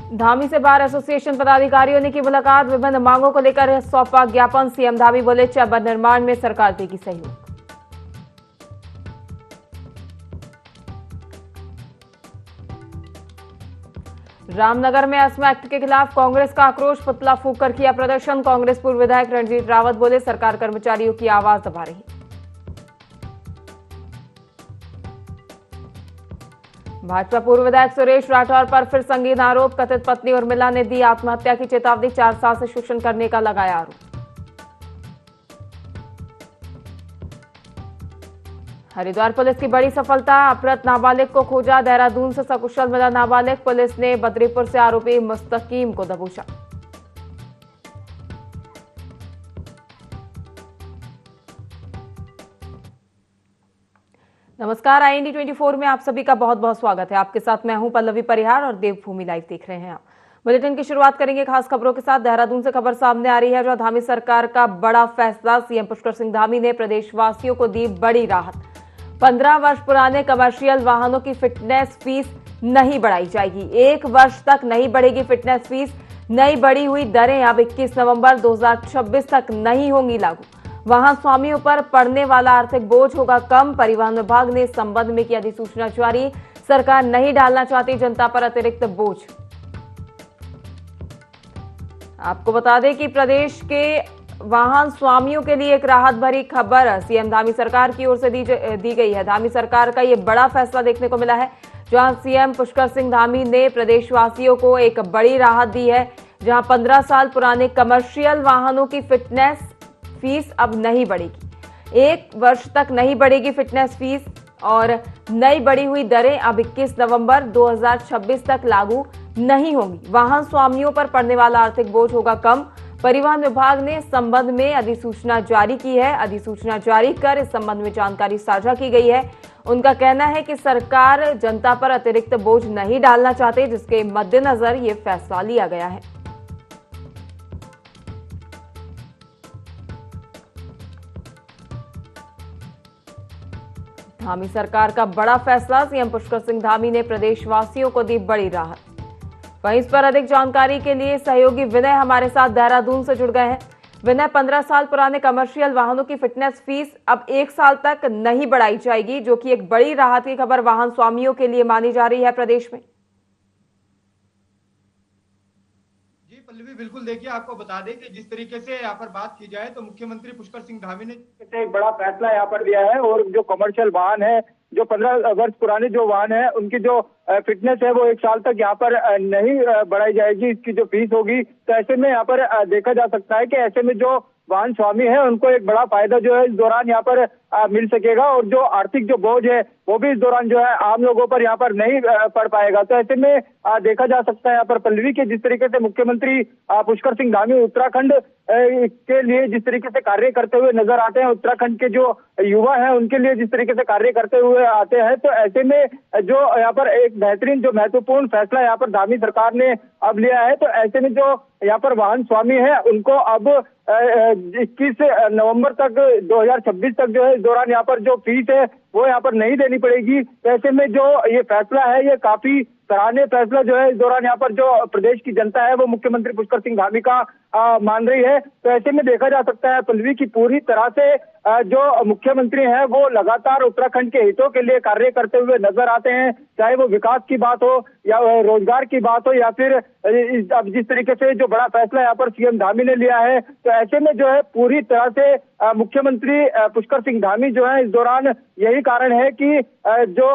धामी से bar association पदाधिकारियों ने की मुलाकात। विभिन्न मांगों को लेकर सौंपा ज्ञापन। सीएम धामी बोले चैम्बर निर्माण में सरकार देगी सहयोग। रामनगर में एस्मा एक्ट के खिलाफ कांग्रेस का आक्रोश। पुतला फूंक कर किया प्रदर्शन। कांग्रेस पूर्व विधायक रणजीत रावत बोले सरकार कर्मचारियों की आवाज दबा रही। भाजपा पूर्व विधायक सुरेश राठौर पर फिर संगीन आरोप। कथित पत्नी उर्मिला ने दी आत्महत्या की चेतावनी। 4 साल से शोषण करने का लगाया आरोप। हरिद्वार पुलिस की बड़ी सफलता। अपहृत नाबालिग को खोजा। देहरादून से सकुशल मिला नाबालिग। पुलिस ने बद्रीपुर से आरोपी मुस्तकीम को दबोचा। नमस्कार, IND 24 में आप सभी का बहुत बहुत स्वागत है। आपके साथ मैं हूं पल्लवी परिहार और देवभूमि लाइव देख रहे हैं आप। बुलेटिन की शुरुआत करेंगे खास खबरों के साथ। देहरादून से खबर सामने आ रही है, जो धामी सरकार का बड़ा फैसला। सीएम पुष्कर सिंह धामी ने प्रदेशवासियों को दी बड़ी राहत। 15 वर्ष पुराने कमर्शियल वाहनों की फिटनेस फीस नहीं बढ़ाई जाएगी। 1 वर्ष तक नहीं बढ़ेगी फिटनेस फीस। नई बढ़ी हुई दरें अब 21 नवंबर 2026 तक नहीं होंगी लागू। वाहन स्वामियों पर पड़ने वाला आर्थिक बोझ होगा कम। परिवहन विभाग ने इस संबंध में की अधिसूचना जारी। सरकार नहीं डालना चाहती जनता पर अतिरिक्त बोझ। आपको बता दें कि प्रदेश के वाहन स्वामियों के लिए एक राहत भरी खबर सीएम धामी सरकार की ओर से दी गई है। धामी सरकार का ये बड़ा फैसला देखने को मिला है, जहां सीएम पुष्कर सिंह धामी ने प्रदेशवासियों को एक बड़ी राहत दी है। जहां 15 साल पुराने कमर्शियल वाहनों की फिटनेस फीस अब नहीं बढ़ेगी। 1 वर्ष तक नहीं बढ़ेगी फिटनेस फीस और नई बढ़ी हुई दरें अब 21 नवंबर 2026 तक लागू नहीं होंगी। वाहन स्वामियों पर पड़ने वाला आर्थिक बोझ होगा कम। परिवहन विभाग ने इस संबंध में अधिसूचना जारी की है। अधिसूचना जारी कर इस संबंध में जानकारी साझा की गई है। उनका कहना है कि सरकार जनता पर अतिरिक्त बोझ नहीं डालना चाहते, जिसके मद्देनजर ये फैसला लिया गया है। धामी सरकार का बड़ा फैसला। सीएम पुष्कर सिंह धामी ने प्रदेशवासियों को दी बड़ी राहत। वहीं इस पर अधिक जानकारी के लिए सहयोगी विनय हमारे साथ देहरादून से जुड़ गए हैं। विनय, 15 साल पुराने कमर्शियल वाहनों की फिटनेस फीस अब 1 साल तक नहीं बढ़ाई जाएगी, जो कि एक बड़ी राहत की खबर वाहन स्वामियों के लिए मानी जा रही है प्रदेश में। पल्लवी, बिल्कुल देखिए, आपको बता दें कि जिस तरीके से यहाँ पर बात की जाए तो मुख्यमंत्री पुष्कर सिंह धामी ने एक बड़ा फैसला यहाँ पर लिया है और जो कमर्शियल वाहन है, जो 15 वर्ष पुराने जो वाहन है, उनकी जो फिटनेस है वो 1 साल तक यहाँ पर नहीं बढ़ाई जाएगी। इसकी जो फीस होगी, तो ऐसे में यहाँ पर देखा जा सकता है कि ऐसे में जो वाहन स्वामी है उनको एक बड़ा फायदा जो है इस दौरान यहाँ पर मिल सकेगा और जो आर्थिक जो बोझ है वो भी इस दौरान जो है आम लोगों पर यहाँ पर नहीं पड़ पाएगा। तो ऐसे में देखा जा सकता है यहाँ पर पल्लवी के जिस तरीके से मुख्यमंत्री पुष्कर सिंह धामी उत्तराखंड के लिए जिस तरीके से कार्य करते हुए नजर आते हैं, उत्तराखंड के जो युवा हैं उनके लिए जिस तरीके से कार्य करते हुए आते हैं, तो ऐसे में जो यहाँ पर एक बेहतरीन जो महत्वपूर्ण फैसला यहाँ पर धामी सरकार ने अब लिया है। तो ऐसे में जो यहाँ पर वाहन स्वामी है उनको अब 21 नवंबर तक 2026 तक जो है इस दौरान यहाँ पर जो फीस है वो यहाँ पर नहीं देनी पड़ेगी। तो ऐसे में जो ये फैसला है ये काफी सराहनीय फैसला जो है इस दौरान यहाँ पर जो प्रदेश की जनता है वो मुख्यमंत्री पुष्कर सिंह धामी का मान रही है। तो ऐसे में देखा जा सकता है पल्लवी की पूरी तरह से जो मुख्यमंत्री हैं वो लगातार उत्तराखंड के हितों के लिए कार्य करते हुए नजर आते हैं, चाहे वो विकास की बात हो या रोजगार की बात हो या फिर अब जिस तरीके से जो बड़ा फैसला यहाँ पर सीएम धामी ने लिया है। तो ऐसे में जो है पूरी तरह से मुख्यमंत्री पुष्कर सिंह धामी जो है इस दौरान यही कारण है कि जो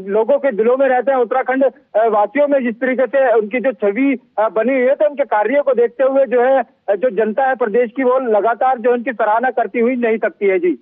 लोगों के दिलों में रहते हैं उत्तराखंड वासियों में जिस तरीके से उनकी जो छवि बनी हुई है, तो उनके कार्यों को देखते हुए जो है जो जनता है प्रदेश की वो लगातार जो उनकी सराहना करती हुई नहीं सकती है। जी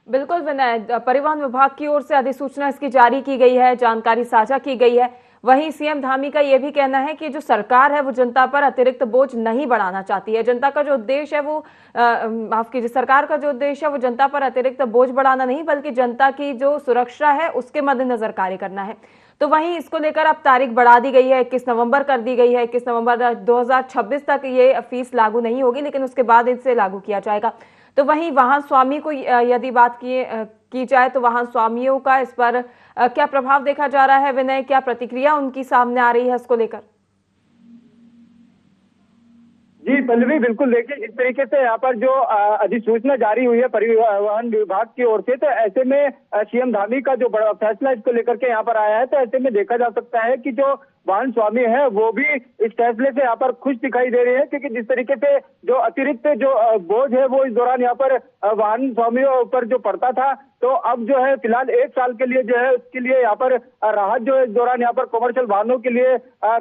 बिल्कुल विनय, परिवहन विभाग की ओर से अधिसूचना इसकी जारी की गई है, जानकारी साझा की गई है। वहीं सीएम धामी का यह भी कहना है कि जो सरकार है वो जनता पर अतिरिक्त बोझ नहीं बढ़ाना चाहती है। जनता का जो उद्देश्य है वो माफ कीजिए, सरकार का जो उद्देश्य है वो जनता पर अतिरिक्त बोझ बढ़ाना नहीं, बल्कि जनता की जो सुरक्षा है उसके मद्देनजर कार्य करना है। तो वहीं इसको लेकर अब तारीख बढ़ा दी गई है, 21 नवंबर कर दी गई है। 21 नवंबर 2026 तक ये फीस लागू नहीं होगी, लेकिन उसके बाद इसे लागू किया जाएगा। तो वहीं वाहन स्वामी को यदि बात की जाए तो वाहन स्वामियों का इस पर क्या प्रभाव देखा जा रहा है विनय, क्या प्रतिक्रिया उनकी सामने आ रही है इसको लेकर? जी पल्लवी, बिल्कुल देखिए, जिस तरीके से यहाँ पर जो अधिसूचना जारी हुई है परिवहन विभाग की ओर से, तो ऐसे में सीएम धामी का जो बड़ा फैसला इसको लेकर के यहाँ पर आया है, तो ऐसे में देखा जा सकता है कि जो वाहन स्वामी है वो भी इस फैसले से यहाँ पर खुश दिखाई दे रहे हैं, क्योंकि जिस तरीके से जो अतिरिक्त जो बोझ है वो इस दौरान यहाँ पर वाहन स्वामियों पर जो पड़ता था, तो अब जो है फिलहाल 1 साल के लिए जो है उसके लिए यहाँ पर राहत जो है इस दौरान यहाँ पर कमर्शियल वाहनों के लिए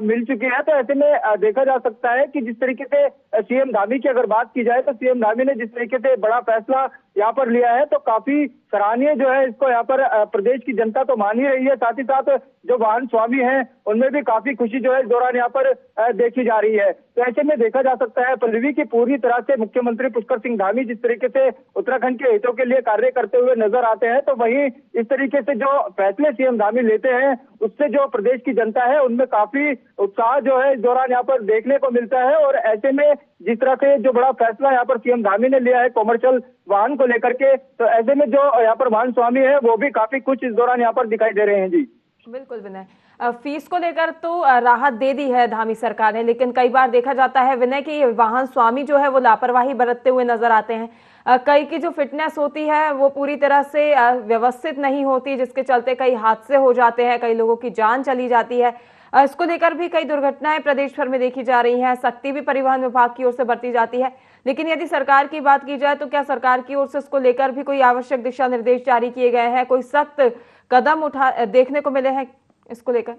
मिल चुकी है। तो ऐसे में देखा जा सकता है कि जिस तरीके से सीएम धामी की अगर बात की जाए, तो सीएम धामी ने जिस तरीके से बड़ा फैसला यहाँ पर लिया है, तो काफी सराहनीय जो है इसको यहाँ पर प्रदेश की जनता तो मान ही रही है, साथ ही साथ जो वाहन स्वामी हैं उनमें भी काफी खुशी जो है इस दौरान यहाँ पर देखी जा रही है। तो ऐसे में देखा जा सकता है पल्लवी की पूरी तरह से मुख्यमंत्री पुष्कर सिंह धामी जिस तरीके से उत्तराखंड के हितों के लिए कार्य करते हुए नजर आते हैं, तो वहीं इस तरीके से जो फैसले सीएम धामी लेते हैं उससे जो प्रदेश की जनता है उनमें काफी उत्साह जो है इस दौरान यहाँ पर देखने को मिलता है। और ऐसे में जिस तरह से जो बड़ा फैसला यहाँ पर सीएम धामी ने लिया है कमर्शियल वाहन को लेकर के, तो ऐसे में जो यहाँ पर वाहन स्वामी है वो भी काफी कुछ इस दौरान यहाँ पर दिखाई दे रहे हैं। जी बिल्कुल विनय, फीस को लेकर तो राहत दे दी है धामी सरकार ने, लेकिन कई बार देखा जाता है विनय कि वाहन स्वामी जो है वो लापरवाही बरतते हुए नजर आते हैं। कई की जो फिटनेस होती है वो पूरी तरह से व्यवस्थित नहीं होती, जिसके चलते कई हादसे हो जाते हैं, कई लोगों की जान चली जाती है। इसको लेकर भी कई दुर्घटनाएं प्रदेश भर में देखी जा रही हैं। सख्ती भी परिवहन विभाग की ओर से बरती जाती है, लेकिन यदि सरकार की बात की जाए तो क्या सरकार की ओर से इसको लेकर भी कोई आवश्यक दिशा निर्देश जारी किए गए हैं, कोई सख्त कदम देखने को मिले हैं इसको लेकर?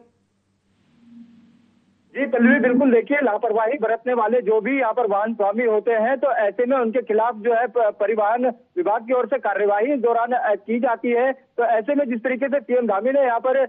जी पल्लवी, बिल्कुल देखिए, लापरवाही बरतने वाले जो भी यहाँ पर वाहन स्वामी होते हैं, तो ऐसे में उनके खिलाफ जो है परिवहन विभाग की ओर से कार्यवाही इस दौरान की जाती है। तो ऐसे में जिस तरीके से सीएम धामी ने यहाँ पर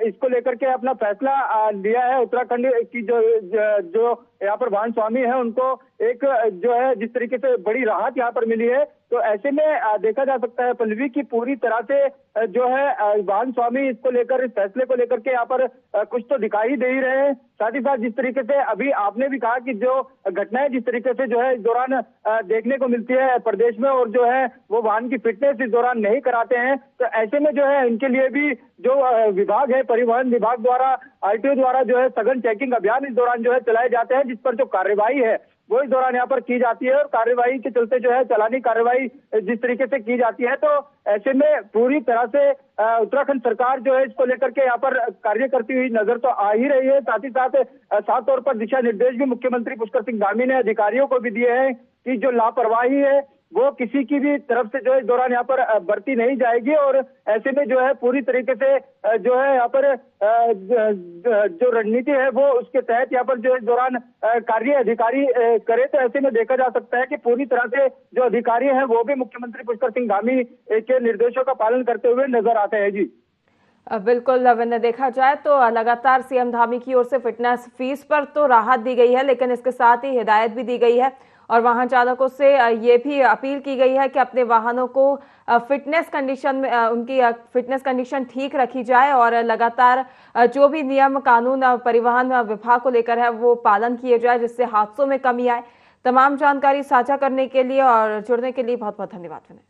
इसको लेकर के अपना फैसला लिया है, उत्तराखंड की जो यहाँ पर वाहन स्वामी है उनको एक जो है जिस तरीके से बड़ी राहत यहाँ पर मिली है, तो ऐसे में देखा जा सकता है पल्लवी की पूरी तरह से जो है वाहन स्वामी इसको लेकर, इस फैसले को लेकर के यहाँ पर कुछ तो दिखाई दे ही रहे हैं। साथ ही साथ जिस तरीके से अभी आपने भी कहा कि जो घटनाएं जिस तरीके से जो है इस दौरान देखने को मिलती है प्रदेश में, और जो है वो वाहन की फिटनेस इस दौरान नहीं कराते हैं, तो ऐसे में जो है इनके लिए भी जो विभाग है परिवहन विभाग द्वारा, आरटीओ द्वारा जो है सघन चेकिंग अभियान इस दौरान जो है चलाए जाते हैं, जिस पर जो कार्यवाही है वो इस दौरान यहाँ पर की जाती है। और कार्यवाही के चलते जो है चालानी कार्रवाई जिस तरीके से की जाती है, तो ऐसे में पूरी तरह से उत्तराखंड सरकार जो है इसको लेकर के यहाँ पर कार्य करती हुई नजर तो आ ही रही है। साथ ही साथ साफ तौर पर दिशा निर्देश भी मुख्यमंत्री पुष्कर सिंह धामी ने अधिकारियों को भी दिए हैं कि जो लापरवाही है वो किसी की भी तरफ से जो है इस दौरान यहाँ पर बरती नहीं जाएगी, और ऐसे में जो है पूरी तरीके से जो है यहाँ पर जो रणनीति है वो उसके तहत यहाँ पर जो इस दौरान कार्य अधिकारी करे। तो ऐसे में देखा जा सकता है कि पूरी तरह से जो अधिकारी हैं वो भी मुख्यमंत्री पुष्कर सिंह धामी के निर्देशों का पालन करते हुए नजर आते हैं। जी बिल्कुल विनय, देखा जाए तो लगातार सीएम धामी की ओर से फिटनेस फीस पर तो राहत दी गई है, लेकिन इसके साथ ही हिदायत भी दी गई है और वाहन चालकों से ये भी अपील की गई है कि अपने वाहनों को फिटनेस कंडीशन में उनकी फिटनेस कंडीशन ठीक रखी जाए और लगातार जो भी नियम कानून परिवहन विभाग को लेकर है वो पालन किए जाए, जिससे हादसों में कमी आए। तमाम जानकारी साझा करने के लिए और जुड़ने के लिए बहुत बहुत धन्यवाद विनय।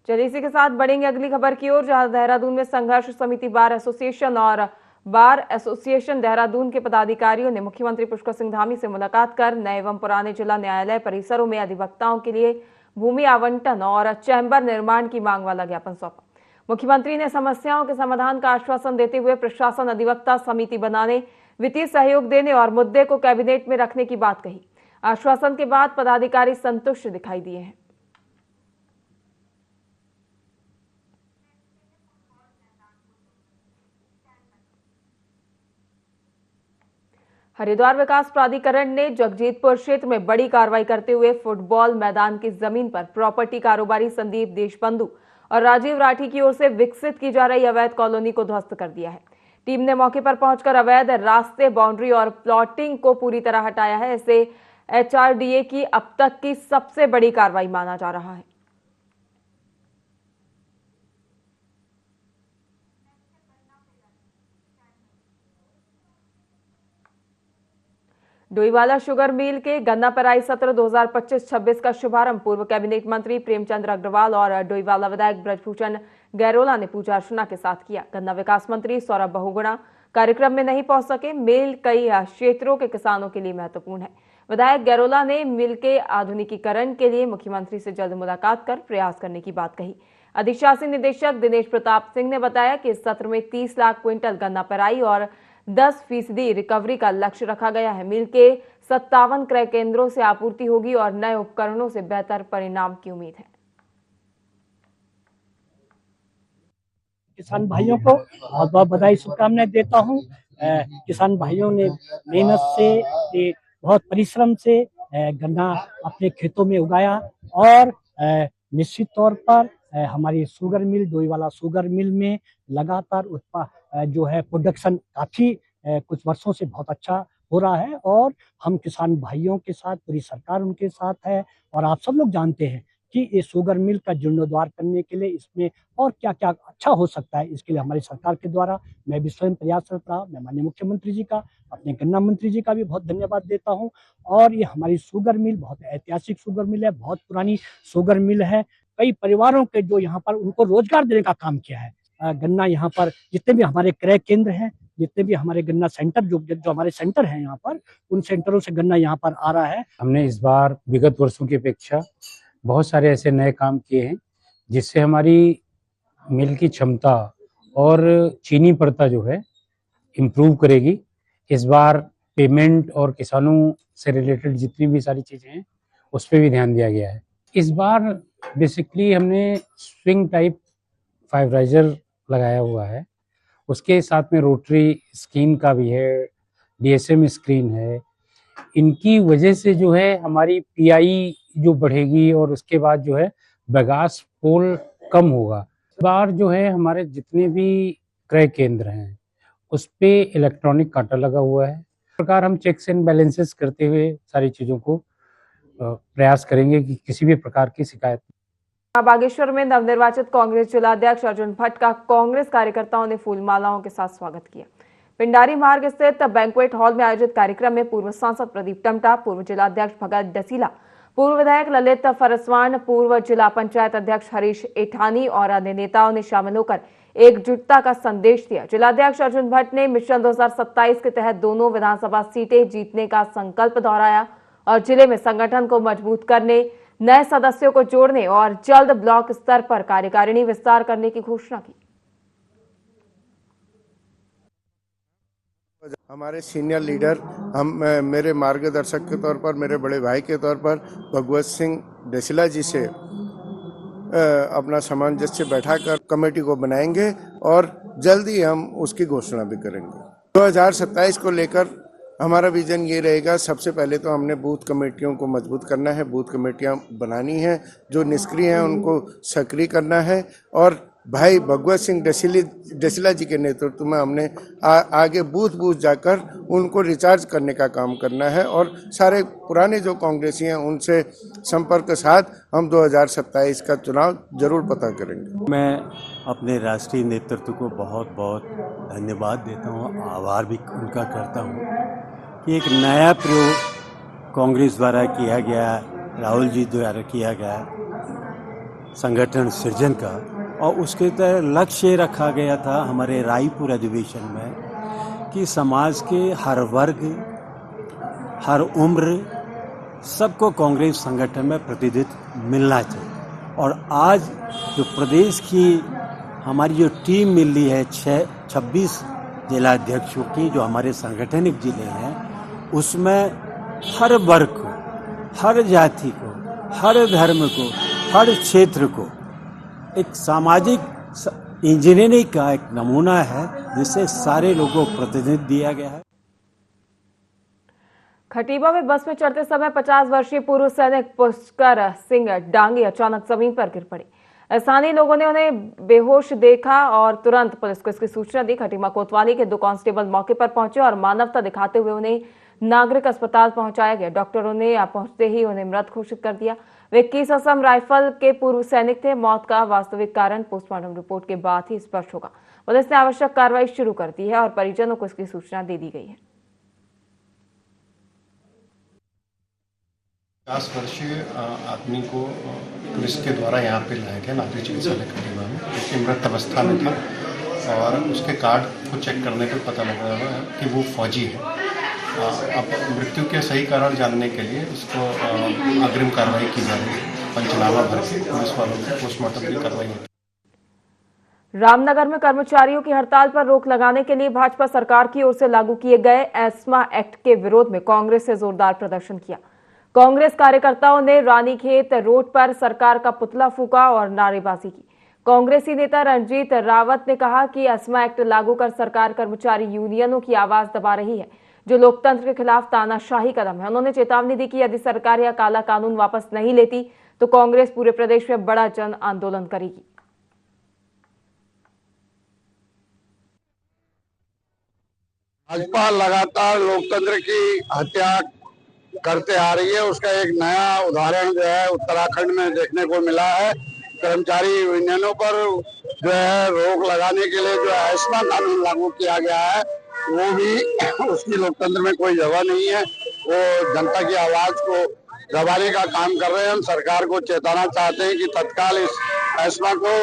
चलिए इसी के साथ बढ़ेंगे अगली खबर की ओर, जहां देहरादून में संघर्ष समिति बार एसोसिएशन और बार एसोसिएशन देहरादून के पदाधिकारियों ने मुख्यमंत्री पुष्कर सिंह धामी से मुलाकात कर नए एवं पुराने जिला न्यायालय परिसरों में अधिवक्ताओं के लिए भूमि आवंटन और चैम्बर निर्माण की मांग वाला ज्ञापन सौंपा। मुख्यमंत्री ने समस्याओं के समाधान का आश्वासन देते हुए प्रशासन अधिवक्ता समिति बनाने, वित्तीय सहयोग देने और मुद्दे को कैबिनेट में रखने की बात कही। आश्वासन के बाद पदाधिकारी संतुष्ट दिखाई दिए हैं। हरिद्वार विकास प्राधिकरण ने जगजीतपुर क्षेत्र में बड़ी कार्रवाई करते हुए फुटबॉल मैदान की जमीन पर प्रॉपर्टी कारोबारी संदीप देशबंधु और राजीव राठी की ओर से विकसित की जा रही अवैध कॉलोनी को ध्वस्त कर दिया है। टीम ने मौके पर पहुंचकर अवैध रास्ते, बाउंड्री और प्लॉटिंग को पूरी तरह हटाया है। इसे एचआरडीए की अब तक की सबसे बड़ी कार्रवाई माना जा रहा है। डोईवाला शुगर मिल के गन्ना पेराई सत्र 2025-26 का शुभारंभ पूर्व कैबिनेट मंत्री प्रेमचंद्र अग्रवाल और डोईवाला विधायक ब्रजभूषण गैरोला ने पूजा अर्चना के साथ किया। गन्ना विकास मंत्री सौरभ बहुगुणा कार्यक्रम में नहीं पहुंच सके। मेल कई क्षेत्रों के किसानों के लिए महत्वपूर्ण है। विधायक गैरोला ने मिल के आधुनिकीकरण के लिए मुख्यमंत्री से जल्द मुलाकात कर प्रयास करने की बात कही। अधिशासी निदेशक दिनेश प्रताप सिंह ने बताया कि इस सत्र में 30 लाख क्विंटल गन्ना पेराई और 10% रिकवरी का लक्ष्य रखा गया है। मिल के 57 क्रय केंद्रों से आपूर्ति होगी और नए उपकरणों से बेहतर परिणाम की उम्मीद है। किसान भाइयों को बहुत बहुत बधाई शुभकामनाएं देता हूं। किसान भाइयों ने मेहनत से, बहुत परिश्रम से गन्ना अपने खेतों में उगाया और निश्चित तौर पर हमारी sugar mill, Doiwala sugar mill में लगातार जो है प्रोडक्शन काफी कुछ वर्षों से बहुत अच्छा हो रहा है और हम किसान भाइयों के साथ, पूरी सरकार उनके साथ है। और आप सब लोग जानते हैं कि ये शुगर मिल का जीर्णोद्धार करने के लिए इसमें और क्या क्या अच्छा हो सकता है, इसके लिए हमारी सरकार के द्वारा मैं भी स्वयं प्रयासरत रहा। मैं माननीय मुख्यमंत्री जी का, अपने गन्ना मंत्री जी का भी बहुत धन्यवाद देता हूं। और ये हमारी शुगर मिल बहुत ऐतिहासिक शुगर मिल है, बहुत पुरानी शुगर मिल है। कई परिवारों के जो यहाँ पर उनको रोजगार देने का काम किया है। गन्ना यहाँ पर जितने भी हमारे क्रय केंद्र हैं, जितने भी हमारे गन्ना सेंटर जो हमारे सेंटर हैं यहाँ पर, उन सेंटरों से गन्ना यहाँ पर आ रहा है। हमने इस बार विगत वर्षों की अपेक्षा बहुत सारे ऐसे नए काम किए हैं जिससे हमारी मिल की क्षमता और चीनी प्रथा जो है इम्प्रूव करेगी। इस बार पेमेंट और किसानों से रिलेटेड जितनी भी सारी चीज़ें हैं उस पर भी ध्यान दिया गया है। इस बार बेसिकली हमने स्विंग टाइप फाइबराइजर लगाया हुआ है, उसके साथ में रोटरी स्क्रीन का भी है, डीएसएम स्क्रीन है। इनकी वजह से जो है हमारी पीआई जो बढ़ेगी और उसके बाद जो है बगास पोल कम होगा। इस बार जो है हमारे जितने भी क्रय केंद्र हैं उस पे इलेक्ट्रॉनिक कांटा लगा हुआ है। इस प्रकार हम चेक्स एंड बैलेंसेस करते हुए सारी चीज़ों को प्रयास करेंगे कि किसी भी प्रकार की शिकायत। बागेश्वर में नवनिर्वाचित कांग्रेस जिलाध्यक्ष अर्जुन भट्ट का कांग्रेस कार्यकर्ताओं ने फूलमालाओं के साथ स्वागत किया। पिंडारी मार्ग स्थित बैंक्वेट हॉल में आयोजित कार्यक्रम में पूर्व सांसद प्रदीप टमटा, पूर्व जिलाध्यक्ष भगत डसीला, पूर्व विधायक ललित फरसवान, पूर्व जिला पंचायत अध्यक्ष हरीश एठानी और अन्य नेताओं ने शामिल होकर एकजुटता का संदेश दिया। जिलाध्यक्ष अर्जुन भट्ट ने मिशन 2027 के तहत दोनों विधानसभा सीटें जीतने का संकल्प दोहराया और जिले में संगठन को मजबूत करने, नए सदस्यों को जोड़ने और जल्द ब्लॉक स्तर पर कार्यकारिणी विस्तार करने की घोषणा की। हमारे सीनियर लीडर, मेरे मार्गदर्शक के तौर पर, मेरे बड़े भाई के तौर पर भगवत सिंह डसीला जी से अपना सामंजस्य बैठाकर कमेटी को बनाएंगे और जल्द ही हम उसकी घोषणा भी करेंगे। 2027 को लेकर हमारा विजन ये रहेगा, सबसे पहले तो हमने बूथ कमेटियों को मजबूत करना है, बूथ कमेटियां बनानी है, जो निष्क्रिय हैं उनको सक्रिय करना है और भाई भगवत सिंह डसीला जी के नेतृत्व में हमने आगे बूथ बूथ जाकर उनको रिचार्ज करने का काम करना है और सारे पुराने जो कांग्रेसी हैं उनसे संपर्क के साथ हम 2027 का चुनाव जरूर पता करेंगे। मैं अपने राष्ट्रीय नेतृत्व को बहुत बहुत धन्यवाद देता हूँ, आभार भी उनका करता हूँ कि एक नया प्रयोग कांग्रेस द्वारा किया गया, राहुल जी द्वारा किया गया संगठन सृजन का, और उसके तहत लक्ष्य रखा गया था हमारे रायपुर अधिवेशन में कि समाज के हर वर्ग, हर उम्र, सबको कांग्रेस संगठन में प्रतिनिधित्व मिलना चाहिए। और आज जो प्रदेश की हमारी जो टीम मिल रही है 26 जिलाध्यक्षों की, जो हमारे सांगठनिक जिले हैं, उसमें हर वर्ग को, हर जाति को, हर धर्म को, हर क्षेत्र को एक सामाजिक इंजीनियरिंग का एक नमूना है जिससे सारे लोगों को प्रतिनिधित्व दिया गया है। खटीमा में बस में चढ़ते समय 50 वर्षीय पूर्व सैनिक पुष्कर सिंह डांगी अचानक जमीन पर गिर पड़े। स्थानीय लोगों ने उन्हें बेहोश देखा और तुरंत पुलिस को इसकी सूचना दी। खटीमा कोतवाली के 2 कांस्टेबल मौके पर पहुंचे और मानवता दिखाते हुए उन्हें नागरिक अस्पताल पहुंचाया गया। डॉक्टरों ने पहुंचते ही उन्हें मृत घोषित कर दिया। वे 21 असम राइफल के पूर्व सैनिक थे। मौत का वास्तविक कारण पोस्टमार्टम रिपोर्ट के बाद ही स्पष्ट होगा। पुलिस ने आवश्यक कार्रवाई शुरू कर दी है और परिजनों को इसकी सूचना दे दी गई है। 50 वर्षीय आदमी को पुलिस के द्वारा यहाँ पे लाया गया नागरिक चिकित्सालय खटीमा में, जो मृत अवस्था में था और उसके कार्ड को चेक करने पर पता लगा कि वो फौजी है अब मृत्यु के सही कारण जानने के लिए उसको अग्रिम कार्रवाई की जा रही है। पंचनामा भर के पुलिस वालों की पोस्टमार्टम की कार्रवाई होती है। रामनगर में कर्मचारियों की हड़ताल पर रोक लगाने के लिए भाजपा सरकार की ओर से लागू किए गए एस्मा एक्ट के विरोध में कांग्रेस से जोरदार प्रदर्शन किया। कांग्रेस कार्यकर्ताओं ने रानीखेत रोड पर सरकार का पुतला फूंका और नारेबाजी की। कांग्रेसी नेता रणजीत रावत ने कहा कि एस्मा एक्ट लागू कर सरकार कर्मचारी यूनियनों की आवाज दबा रही है, जो लोकतंत्र के खिलाफ तानाशाही कदम है। उन्होंने चेतावनी दी कि यदि सरकार यह काला कानून वापस नहीं लेती तो कांग्रेस पूरे प्रदेश में बड़ा जन आंदोलन करेगी। भाजपा लगातार लोकतंत्र की हत्या करते आ रही है। उसका एक नया उदाहरण जो है उत्तराखंड में देखने को मिला है। कर्मचारी यूनियनों पर जो है रोक लगाने के लिए जो एस्मा कानून लागू किया गया है, वो भी उसकी लोकतंत्र में कोई जगह नहीं है। वो जनता की आवाज को दबाने का काम कर रहे हैं। हम सरकार को चेताना चाहते हैं कि तत्काल इस एस्मा को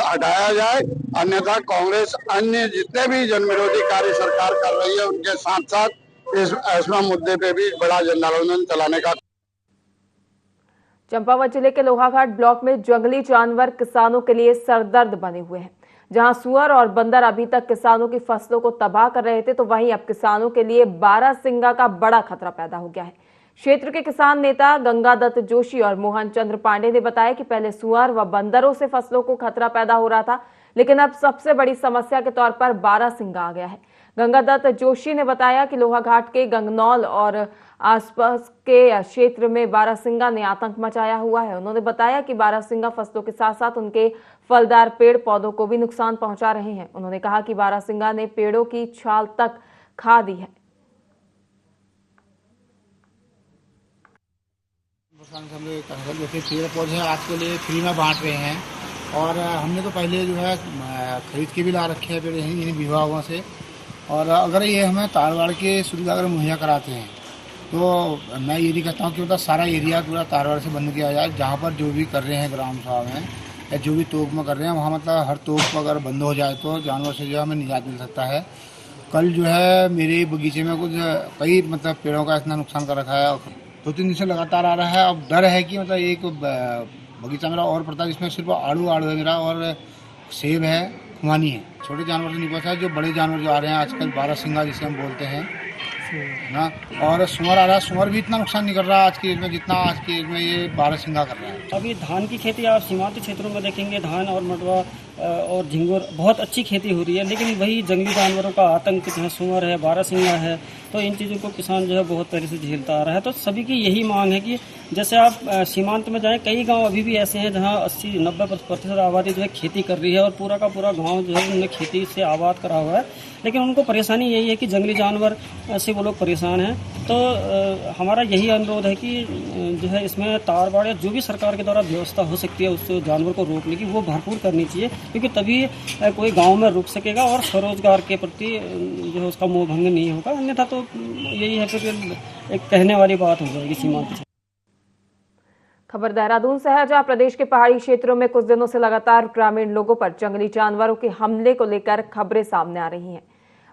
हटाया जाए, अन्यथा कांग्रेस अन्य जितने भी जनविरोधी कार्य सरकार कर रही है उनके साथ साथ इस एस्मा मुद्दे पे भी बड़ा जन आंदोलन चलाने का। चंपावत जिले के लोहाघाट ब्लॉक में जंगली जानवर किसानों के लिए सरदर्द बने हुए हैं। जहां सुअर और बंदर अभी तक किसानों की फसलों को तबाह कर रहे थे, तो वहीं अब किसानों के लिए बारहसिंगा का बड़ा खतरा पैदा हो गया है। क्षेत्र के किसान नेता गंगादत्त जोशी और मोहन चंद्र पांडे ने बताया कि पहले सुअर व बंदरों से फसलों को खतरा पैदा हो रहा था, लेकिन अब सबसे बड़ी समस्या के तौर पर बारहसिंगा आ गया है। गंगादत्त जोशी ने बताया कि लोहाघाट के गंगनौल और आसपास के क्षेत्र में बारहसिंगा ने आतंक मचाया हुआ है। उन्होंने बताया कि बारहसिंगा फसलों के साथ साथ उनके फलदार पेड़ पौधों को भी नुकसान पहुंचा रहे हैं। उन्होंने कहा कि बारहसिंगा ने पेड़ों की छाल तक खा दी है। पेड़ पौधे आज के लिए फ्री में बांट रहे हैं और हमने तो पहले जो है खरीद के भी ला रखे हैं पेड़ इन विभागों से, और अगर ये हमें तारवाड़ के सुविधा अगर मुहैया कराते हैं तो मैं ये नहीं कहता हूँ कि मतलब सारा एरिया पूरा तारवाड़ से बंद किया जाए। जहाँ पर जो भी कर रहे हैं ग्राम सभा में या जो भी तोप में कर रहे हैं, वहाँ मतलब हर तोप अगर बंद हो जाए तो जानवर से जो है हमें निजात मिल सकता है। कल जो है मेरे बगीचे में कुछ कई मतलब पेड़ों का इतना नुकसान कर रखा है, 2-3 दिन से लगातार आ रहा है। अब डर है कि मतलब एक बगीचा मेरा और पड़ता है जिसमें सिर्फ आड़ू है मेरा, और सेब है, खुमानी है। छोटे जानवर से नहीं पता है, जो बड़े जानवर जो आ रहे हैं आजकल बारहसिंगा जिसे हम बोलते हैं ना, और सुअर आ रहा है। सुअर भी इतना नुकसान नहीं कर रहा आज की एज में जितना आज की एज में ये बारहसिंगा कर रहा है। अभी धान की खेती आप सीमांत क्षेत्रों में देखेंगे, धान और मटवा और झिंगुर बहुत अच्छी खेती हो रही है, लेकिन वही जंगली जानवरों का आतंक जहाँ सुअर है, बारहसिंगा है, तो इन चीज़ों को किसान जो है बहुत पहले से झेलता आ रहा है। तो सभी की यही मांग है कि जैसे आप सीमांत में जाएं, कई गांव अभी भी ऐसे हैं जहां 80-90% आबादी जो है खेती कर रही है और पूरा का पूरा गांव जो है उन्होंने खेती से आबाद करा हुआ है, लेकिन उनको परेशानी यही है कि जंगली जानवर से वो लोग परेशान हैं। तो हमारा यही अनुरोध है कि जो है इसमें तारबाड़ या जो भी सरकार के द्वारा व्यवस्था हो सकती है उस जानवर को रोकने की, वो भरपूर करनी चाहिए, क्योंकि तभी कोई गांव में रुक सकेगा और स्वरोजगार के प्रति जो है उसका मोह भंग नहीं होगा। अन्यथा तो यही है फिर एक कहने वाली बात हो जाएगी सीमांत। खबर देहरादून से है, जहां प्रदेश के पहाड़ी क्षेत्रों में कुछ दिनों से लगातार ग्रामीण लोगों पर जंगली जानवरों के हमले को लेकर खबरें सामने आ रही हैं।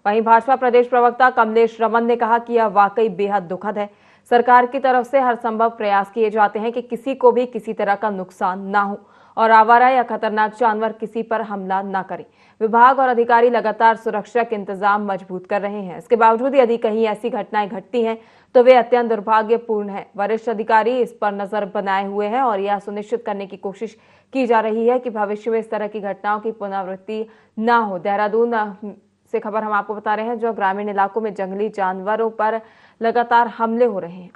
वहीं भाजपा प्रदेश प्रवक्ता कमलेश रमन ने कहा कि यह वाकई बेहद दुखद है। सरकार की तरफ से हर संभव प्रयास किए जाते हैं कि किसी को भी किसी तरह का नुकसान ना हो और आवारा या खतरनाक जानवर किसी पर हमला न करें। विभाग और अधिकारी लगातार सुरक्षा के इंतजाम मजबूत कर रहे हैं। इसके बावजूद यदि कहीं ऐसी घटनाएं घटती हैं तो वे अत्यंत दुर्भाग्यपूर्ण है। वरिष्ठ अधिकारी इस पर नजर बनाए हुए हैं और यह सुनिश्चित करने की कोशिश की जा रही है कि भविष्य में इस तरह की घटनाओं की पुनरावृत्ति न हो। देहरादून से खबर हम आपको बता रहे हैं, जो ग्रामीण इलाकों में जंगली जानवरों पर लगातार हमले हो रहे हैं।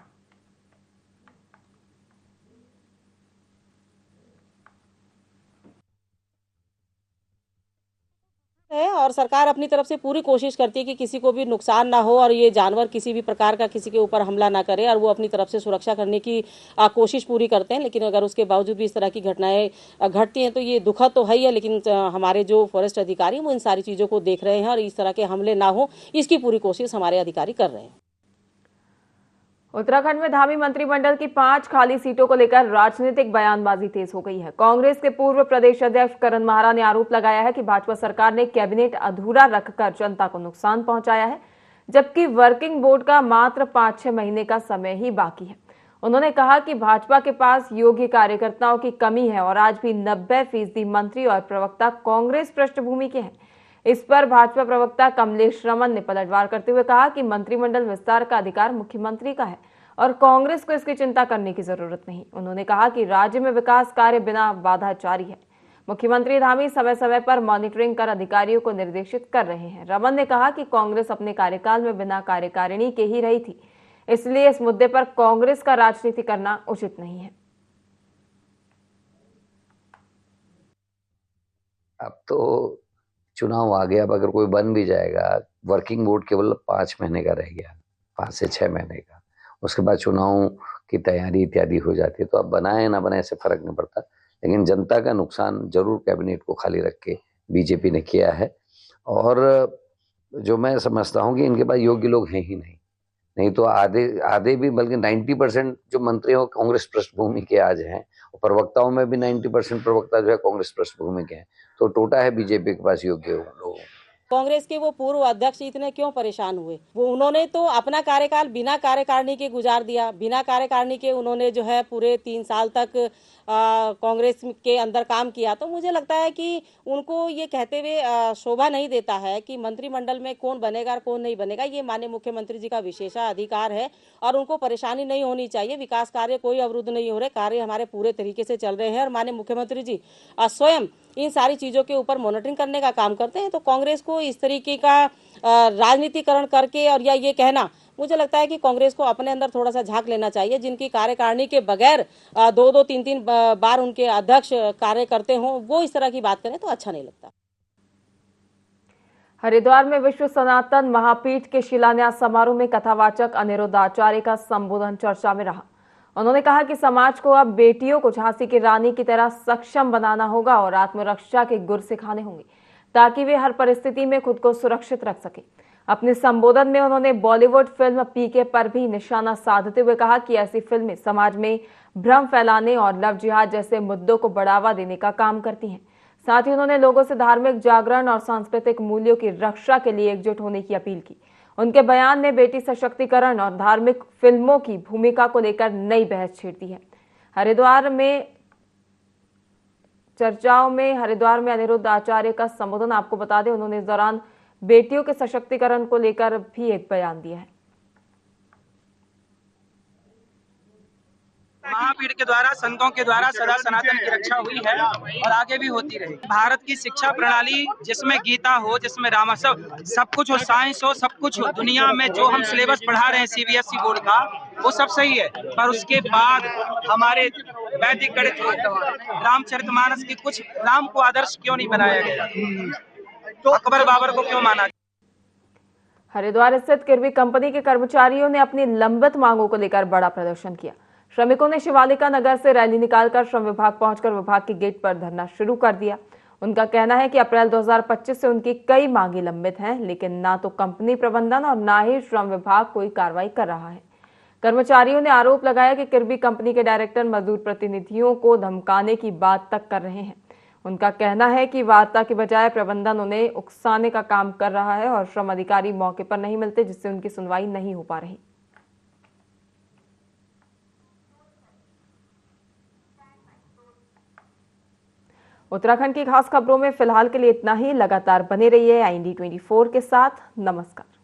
और सरकार अपनी तरफ से पूरी कोशिश करती है कि किसी को भी नुकसान ना हो और ये जानवर किसी भी प्रकार का किसी के ऊपर हमला ना करे, और वो अपनी तरफ से सुरक्षा करने की कोशिश पूरी करते हैं। लेकिन अगर उसके बावजूद भी इस तरह की घटनाएं घटती हैं तो ये दुखद तो है ही है, लेकिन हमारे जो फॉरेस्ट अधिकारी हैं वो इन सारी चीज़ों को देख रहे हैं और इस तरह के हमले ना हो इसकी पूरी कोशिश हमारे अधिकारी कर रहे हैं। उत्तराखंड में धामी मंत्रिमंडल की 5 खाली सीटों को लेकर राजनीतिक बयानबाजी तेज हो गई है। कांग्रेस के पूर्व प्रदेश अध्यक्ष करण माहरा ने आरोप लगाया है कि भाजपा सरकार ने कैबिनेट अधूरा रखकर जनता को नुकसान पहुंचाया है। जबकि वर्किंग बोर्ड का मात्र 5-6 महीने का समय ही बाकी है। उन्होंने कहा कि भाजपा के पास योग्य कार्यकर्ताओं की कमी है और आज भी 90% मंत्री और प्रवक्ता कांग्रेस पृष्ठभूमि के हैं। इस पर भाजपा प्रवक्ता कमलेश रमन ने पलटवार करते हुए कहा कि मंत्रिमंडल विस्तार का अधिकार मुख्यमंत्री का है और कांग्रेस को इसकी चिंता करने की जरूरत नहीं। उन्होंने कहा कि राज्य में विकास कार्य बिना बाधा जारी है। मुख्यमंत्री धामी समय समय पर मॉनिटरिंग कर अधिकारियों को निर्देशित कर रहे हैं। रमन ने कहा कि कांग्रेस अपने कार्यकाल में बिना कार्यकारिणी के ही रही थी, इसलिए इस मुद्दे पर कांग्रेस का राजनीति करना उचित नहीं है। अब तो चुनाव आ गया, अब अगर कोई बन भी जाएगा, वर्किंग बोर्ड केवल 5 महीने का रह गया, 5 से 6 महीने का। उसके बाद चुनाव की तैयारी इत्यादि हो जाती है, तो अब बनाए ना बनाए से फर्क नहीं पड़ता, लेकिन जनता का नुकसान जरूर कैबिनेट को खाली रख के बीजेपी ने किया है। और जो मैं समझता हूँ कि इनके पास योग्य लोग हैं ही नहीं तो आधे भी, बल्कि 90% जो मंत्री हो कांग्रेस पृष्ठभूमि के आज हैं, और प्रवक्ताओं में भी 90% प्रवक्ता जो है कांग्रेस पृष्ठभूमि के हैं, तो टोटा है बीजेपी के पास योग्य लोग। कांग्रेस के वो पूर्व अध्यक्ष इतने क्यों परेशान हुए? उन्होंने तो अपना कार्यकाल बिना कार्यकारिणी के गुजार दिया। बिना कार्यकारिणी के उन्होंने जो है पूरे 3 साल तक कांग्रेस के अंदर काम किया। तो मुझे लगता है कि उनको ये कहते हुए शोभा नहीं देता है कि मंत्रिमंडल में कौन बनेगा और कौन नहीं बनेगा। ये माननीय मुख्यमंत्री जी का विशेषाधिकार है और उनको परेशानी नहीं होनी चाहिए। विकास कार्य कोई अवरुद्ध नहीं हो रहे, कार्य हमारे पूरे तरीके से चल रहे हैं और माननीय मुख्यमंत्री जी स्वयं इन सारी चीजों के ऊपर मॉनिटरिंग करने का काम करते हैं। तो कांग्रेस को इस तरीके का राजनीतिकरण करके और या ये कहना, मुझे लगता है कि कांग्रेस को अपने अंदर थोड़ा सा झांक लेना चाहिए। जिनकी कार्यकारिणी के बगैर 2-2, 3-3 बार उनके अध्यक्ष कार्य करते हों, वो इस तरह की बात करें तो अच्छा नहीं लगता। हरिद्वार में विश्व सनातन महापीठ के शिलान्यास समारोह में कथावाचक अनिरुद्ध आचार्य का संबोधन चर्चा में रहा। उन्होंने कहा कि समाज को अब बेटियों को झांसी की रानी की तरह सक्षम बनाना होगा और आत्मरक्षा के गुर सिखाने होंगे ताकि वे हर परिस्थिति में खुद को सुरक्षित रख सके। अपने संबोधन में उन्होंने बॉलीवुड फिल्म पीके पर भी निशाना साधते हुए कहा कि ऐसी फिल्में समाज में भ्रम फैलाने और लव जिहाद जैसे मुद्दों को बढ़ावा देने का काम करती हैं। साथ ही उन्होंने लोगों से धार्मिक जागरण और सांस्कृतिक मूल्यों की रक्षा के लिए एकजुट होने की अपील की। उनके बयान ने बेटी सशक्तिकरण और धार्मिक फिल्मों की भूमिका को लेकर नई बहस छेड़ दी है। हरिद्वार में अनिरुद्ध आचार्य का संबोधन आपको बता दें, उन्होंने इस दौरान बेटियों के सशक्तिकरण को लेकर भी एक बयान दिया है। महापीठ के द्वारा, संतों के द्वारा सदा सनातन की रक्षा हुई है और आगे भी होती रहेगी। भारत की शिक्षा प्रणाली जिसमें गीता हो, जिसमें रामा सब कुछ हो, साइंस हो, सब कुछ हो, दुनिया में जो हम सिलेबस पढ़ा रहे हैं सीबीएसई बोर्ड का, वो सब सही है। पर उसके बाद हमारे वैदिक गणित रामचरितमानस की कुछ राम को आदर्श क्यों नहीं बनाया गया? तो अकबर बाबर को क्यों माना? हरिद्वार स्थित किरबी कंपनी के कर्मचारियों ने अपनी लंबित मांगों को लेकर बड़ा प्रदर्शन किया। श्रमिकों ने शिवालिका नगर से रैली निकालकर श्रम विभाग पहुंचकर विभाग के गेट पर धरना शुरू कर दिया। उनका कहना है कि अप्रैल 2025 से उनकी कई मांगे लंबित हैं, लेकिन ना तो कंपनी प्रबंधन और ना ही श्रम विभाग कोई कार्रवाई कर रहा है। कर्मचारियों ने आरोप लगाया कि किरबी कंपनी के डायरेक्टर मजदूर प्रतिनिधियों को धमकाने की बात तक कर रहे हैं। उनका कहना है कि वार्ता के बजाय प्रबंधन उन्हें उकसाने का काम कर रहा है और श्रम अधिकारी मौके पर नहीं मिलते, जिससे उनकी सुनवाई नहीं हो पा रही। उत्तराखंड की खास खबरों में फिलहाल के लिए इतना ही। लगातार बने रहिए IND24 के साथ। नमस्कार।